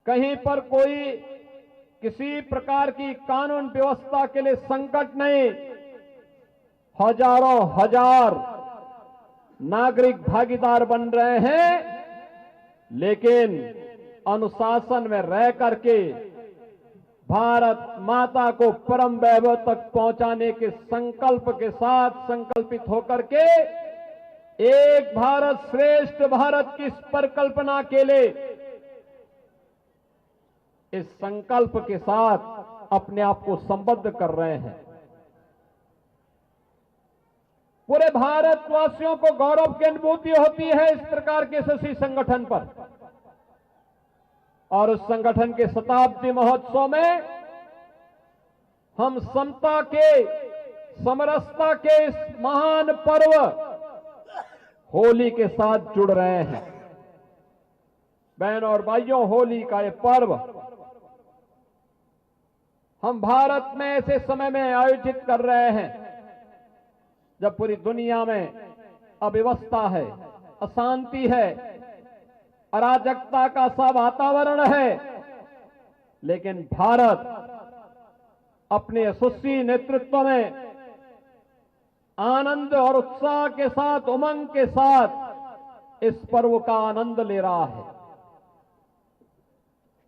कहीं पर कोई किसी प्रकार की कानून व्यवस्था के लिए संकट नहीं। हजारों हजार नागरिक भागीदार बन रहे हैं, लेकिन अनुशासन में रह करके भारत माता को परम वैभव तक पहुंचाने के संकल्प के साथ संकल्पित होकर के एक भारत श्रेष्ठ भारत की इस परिकल्पना के लिए इस संकल्प के साथ अपने आप को संबद्ध कर रहे हैं। पूरे भारतवासियों को गौरव की अनुभूति होती है इस प्रकार के यशस्वी संगठन पर। और उस संगठन के शताब्दी महोत्सव में हम समता के, समरसता के इस महान पर्व होली के साथ जुड़ रहे हैं। बहनों और भाइयों, होली का ये पर्व हम भारत में ऐसे समय में आयोजित कर रहे हैं जब पूरी दुनिया में अव्यवस्था है, अशांति है, अराजकता का सा वातावरण है। लेकिन भारत अपने यशस्वी नेतृत्व में आनंद और उत्साह के साथ, उमंग के साथ इस पर्व का आनंद ले रहा है।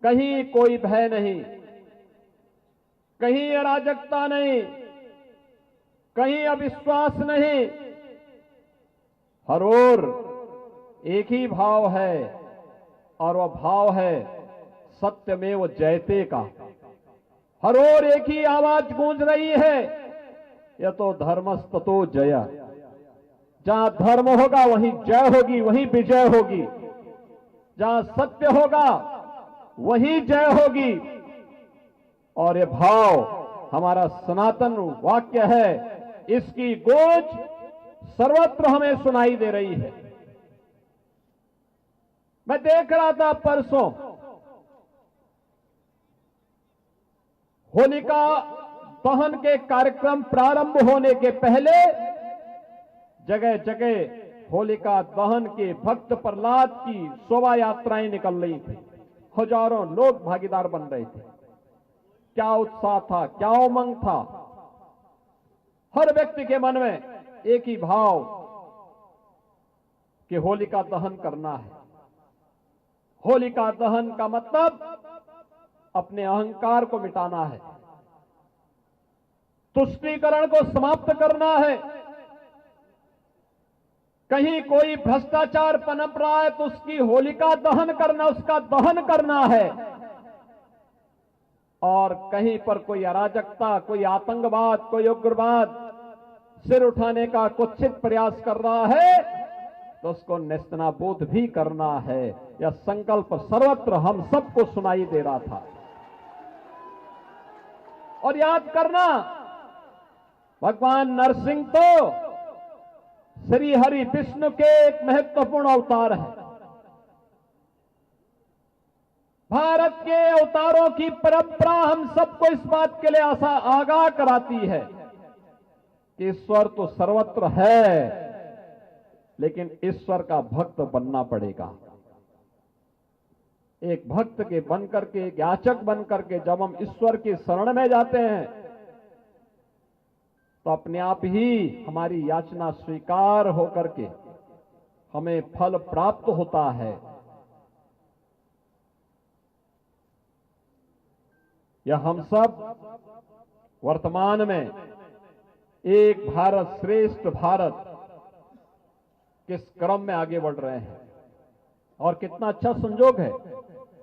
कहीं कोई भय नहीं, कहीं अराजकता नहीं, कहीं अविश्वास नहीं। हर ओर एक ही भाव है और वह भाव है सत्यमेव जयते का। हर ओर एक ही आवाज गूंज रही है, यह तो धर्मस्ततो जय। जहां धर्म होगा वहीं जय होगी, वहीं विजय होगी। जहां सत्य होगा वहीं जय होगी। और यह भाव हमारा सनातन वाक्य है, इसकी गूंज सर्वत्र हमें सुनाई दे रही है। मैं देख रहा था परसों होलिका दहन के कार्यक्रम प्रारंभ होने के पहले जगह जगह होलिका दहन के भक्त प्रहलाद की शोभा यात्राएं निकल रही थी। हजारों लोग भागीदार बन रहे थे। क्या उत्साह था, क्या उमंग था। हर व्यक्ति के मन में एक ही भाव कि होलिका दहन करना है। होलिका दहन का मतलब अपने अहंकार को मिटाना है, तुष्टीकरण को समाप्त करना है। कहीं कोई भ्रष्टाचार पनप रहा है तो उसकी होलिका दहन करना, उसका दहन करना है। और कहीं पर कोई अराजकता, कोई आतंकवाद, कोई उग्रवाद सिर उठाने का कुत्सित प्रयास कर रहा है तो उसको नेस्तनाबूद भी करना है। यह संकल्प सर्वत्र हम सबको सुनाई दे रहा था। और याद करना, भगवान नरसिंह तो श्री हरि विष्णु के एक महत्वपूर्ण अवतार है। भारत के अवतारों की परंपरा हम सबको इस बात के लिए आगाह कराती है कि ईश्वर तो सर्वत्र है, लेकिन ईश्वर का भक्त बनना पड़ेगा। एक भक्त के बनकर के, एक याचक बनकर के जब हम ईश्वर की शरण में जाते हैं तो अपने आप ही हमारी याचना स्वीकार होकर के हमें फल प्राप्त होता है। यह हम सब वर्तमान में एक भारत श्रेष्ठ भारत किस क्रम में आगे बढ़ रहे हैं। और कितना अच्छा संजोग है